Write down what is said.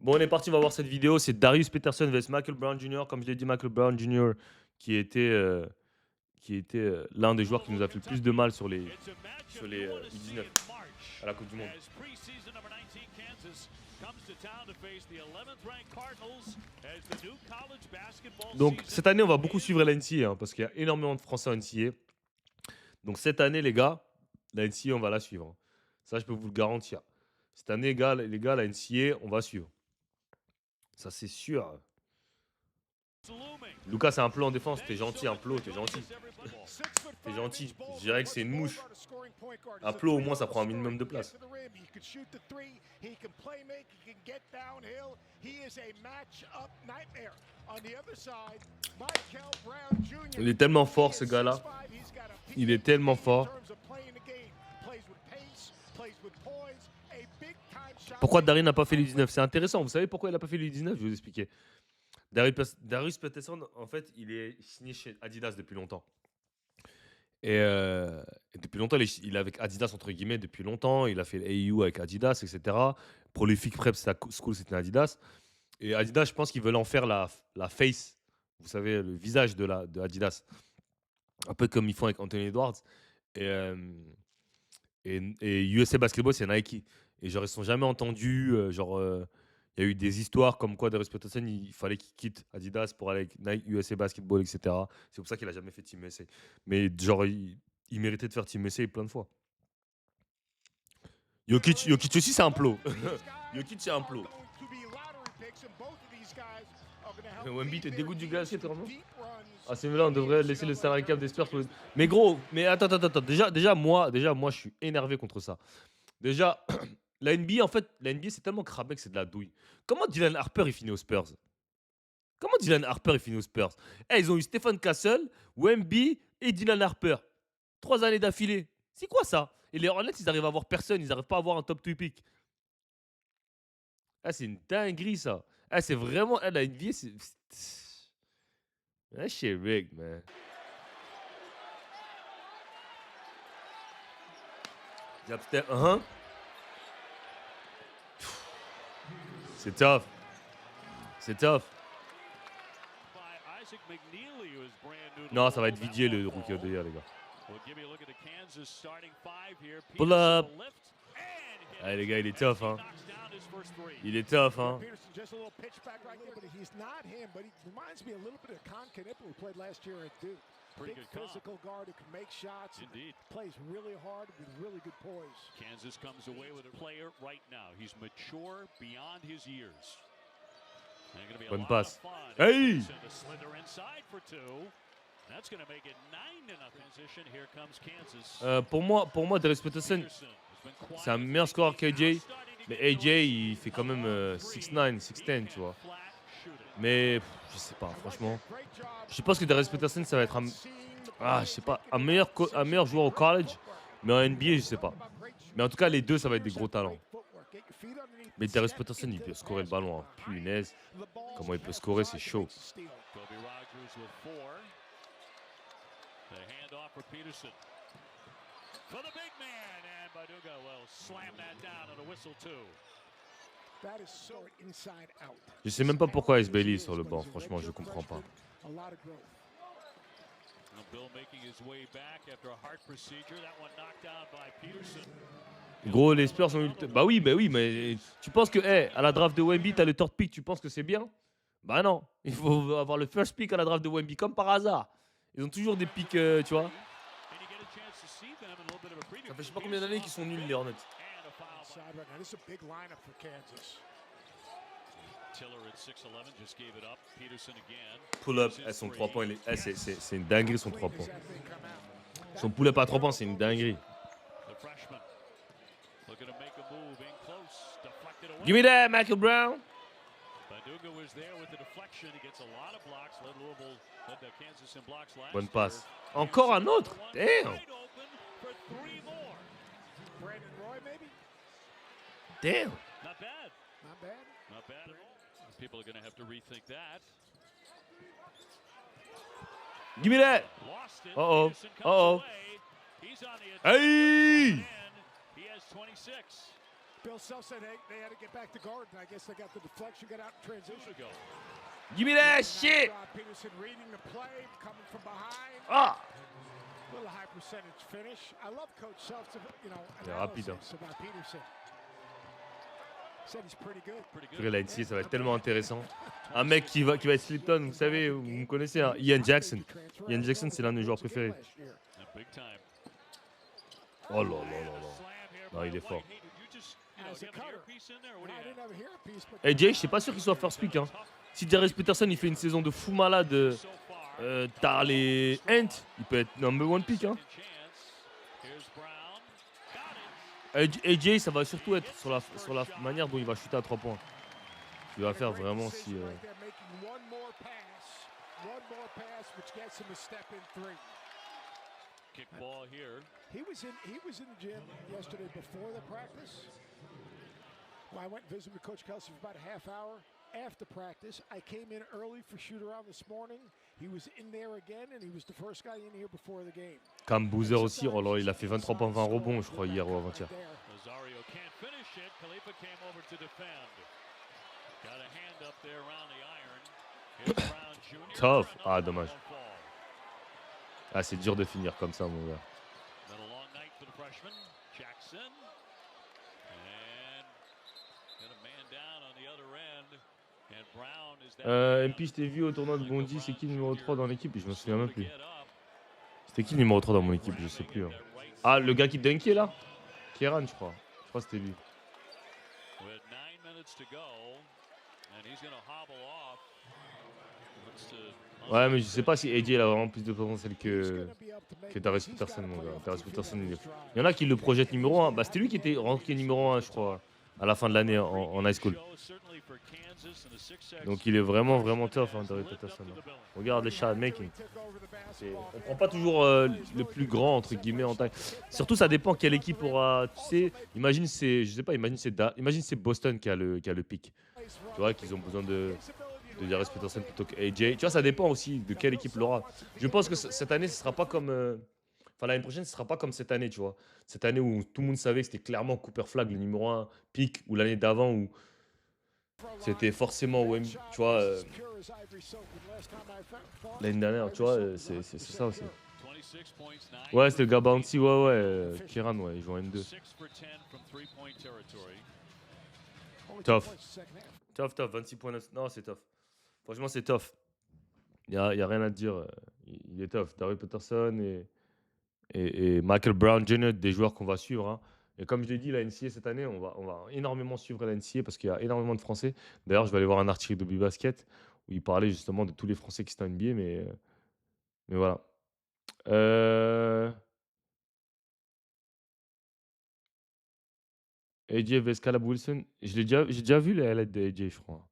Bon, on est parti, on va voir cette vidéo. C'est Darius Peterson vs Michael Brown Jr. Comme je l'ai dit, Michael Brown Jr. qui était, euh, l'un des joueurs qui nous a fait le plus de mal sur les U19 à la Coupe du Monde. Donc cette année, on va beaucoup suivre la NCAA parce qu'il y a énormément de Français en NCAA. Donc cette année, les gars, la NCAA, on va la suivre. Ça, je peux vous le garantir. Cette année, les gars, la NCAA, on va suivre. Ça, c'est sûr. Lucas, c'est un plot en défense. T'es gentil, un plot, t'es gentil. T'es gentil. Je dirais que c'est une mouche. Un plot, au moins, ça prend un minimum de place. Il est tellement fort, ce gars-là. Il est tellement fort. Pourquoi Dari n'a pas fait l'U19? C'est intéressant. Vous savez pourquoi il n'a pas fait l'U19? Je vais vous expliquer. Darius Peterson, en fait, il est signé chez Adidas depuis longtemps. Et depuis longtemps, il est avec Adidas, entre guillemets, depuis longtemps. Il a fait l'AU avec Adidas, etc. Prolific Prep School, c'était Adidas. Et Adidas, je pense qu'ils veulent en faire la face, vous savez, le visage de Adidas. Un peu comme ils font avec Anthony Edwards. Et USA Basketball, c'est Nike. Et genre, ils ne sont jamais entendus. Il y a eu des histoires comme quoi Darius Peterson, il fallait qu'il quitte Adidas pour aller avec Nike, USA Basketball, etc. C'est pour ça qu'il a jamais fait Team USA. Mais genre, il méritait de faire Team USA plein de fois. Jokic aussi, c'est un plot. Jokic, c'est un plot. Wemby, t'es dégoûté du glacier, t'es vraiment. Ah, c'est là, on devrait laisser le salary cap des Spurs. Mais gros, mais attends. Déjà, moi, je suis énervé contre ça. Déjà, la NBA, en fait, la NBA, c'est tellement cramé que c'est de la douille. Comment Dylan Harper, il finit aux Spurs? Comment Dylan Harper, il finit aux Spurs? Ils ont eu Stephen Castle, Wemby et Dylan Harper. 3 années d'affilée. C'est quoi ça? Et les Hornets, ils arrivent à avoir personne. Ils n'arrivent pas à avoir un top 2 pick. C'est une dinguerie, ça. C'est vraiment... la NBA, c'est... That shit rigged, man. C'est tough. C'est tough. Non, ça va être Vidier le rookie of the year, les gars. Pull up. Allez, les gars, il est tough, hein. Il est tough, hein. Big physical guard who can make shots. Indeed. Plays really hard with really good poise. Kansas comes away with a player right now. He's mature beyond his years. Bonne passe. Hey! Pour moi, Darius Peterson, c'est un meilleur score qu'AJ. Mais AJ, il fait quand même 6'9", 6'10", tu vois. Mais je sais pas, franchement. Je pense que Darius Peterson, ça va être je sais pas, un meilleur joueur au college. Mais en NBA, je sais pas. Mais en tout cas, les deux, ça va être des gros talents. Mais Darius Peterson, il peut scorer le ballon, hein. Punaise. Comment il peut scorer, c'est chaud. Je sais même pas pourquoi Ice Bailey est sur le banc, franchement, je comprends pas. Gros, les Spurs ont eu le... Bah oui, mais tu penses que, à la draft de Wemby, t'as le third pick, tu penses que c'est bien? Bah non, il faut avoir le first pick à la draft de Wemby, comme par hasard. Ils ont toujours des picks, tu vois. Ça fait je sais pas combien d'années qu'ils sont nuls, les Hornets. Pull-up, son 3 points, c'est une dinguerie, son 3 points. Son pull-up à 3 points, c'est une dinguerie. Give me that, Michael Brown. Bonne passe. Encore un autre? Damn. Damn. People are going to have to rethink that. Give me that. Uh-oh. Uh-oh. Hey! He has 26. Bill Self said they had to get back to guard, and I guess they got the deflection, got out in transition. Give me that shit! Peterson reading the play, coming from behind. Ah! Little high percentage finish. I love Coach Self's, Rapide. analysis about Peterson. Said he's pretty good. Purée, la NCA, ça va être tellement intéressant. Un mec qui va être Slipton, vous savez, vous me connaissez, hein, Ian Jackson. Ian Jackson, c'est l'un de mes joueurs préférés. Oh là là là là. Non, il est fort. AJ, je suis pas sûr qu'il soit first pick. Hein. Si Darius Peterson il fait une saison de fou malade, t'as les Ant, il peut être number one pick. Hein. AJ, ça va surtout être sur la manière dont il va shooter à 3 points. Il va faire vraiment si. Kickball here. He was in the gym yesterday before the practice. Well, I went and visited with Coach Kelsey for about a half hour after practice. I came in early for shoot around this morning. He was in there again, and he was the first guy in here before the game. Cam Boozer aussi, oh là, il a fait 23 points, 20 rebonds, je crois, hier ou avant-hier. Nazario can't finish it. Khalifa came over to defend. Got a hand up there around the iron. Here's Brown Jr. Tough. Ah, dommage. Ah, c'est dur de finir comme ça, mon gars. MP, je t'ai vu au tournoi de Bondy, c'est qui le numéro 3 dans l'équipe? Je me souviens même plus. C'était qui le numéro 3 dans mon équipe? Je sais plus. Hein. Ah, le gars qui dunkait là? Kieran, je crois. Je crois que c'était lui. Ouais, mais je sais pas si AJ il a vraiment plus de potentiel que Darius Peterson, mon gars. Darius Peterson, il y en a qui le projettent numéro 1. Bah, c'était lui qui était rentré numéro 1, je crois, à la fin de l'année en high school. Donc il est vraiment, vraiment tough, hein, Darius Peterson. Regarde les shot making. On prend pas toujours le plus grand, entre guillemets, en taille. Surtout, ça dépend quelle équipe aura. Tu sais, imagine c'est Boston qui a le pick. Tu vois, qu'ils ont besoin de Darius Peterson plutôt que AJ. Tu vois, ça dépend aussi de quelle équipe l'aura. Je pense que cette année, ce sera pas comme. Enfin, l'année prochaine, ce sera pas comme cette année, tu vois. Cette année où tout le monde savait que c'était clairement Cooper Flag, le numéro 1 pick, ou l'année d'avant où c'était forcément tu vois. L'année dernière, tu vois, c'est ça aussi. Ouais, c'était le gars Bounty, ouais. Kieran, ouais, il joue en N2. Tough, 26.9. Non, c'est tough. Franchement, c'est tough. Il y a rien à dire. Il est tough. Darius Peterson et Michael Brown Jr., des joueurs qu'on va suivre. Hein. Et comme je l'ai dit, la NCAA cette année, on va énormément suivre la NCAA parce qu'il y a énormément de Français. D'ailleurs, je vais aller voir un article de Bibasket où il parlait justement de tous les Français qui sont en NBA, mais voilà. AJ vs Caleb Wilson. J'ai déjà vu les highlights de AJ, je crois.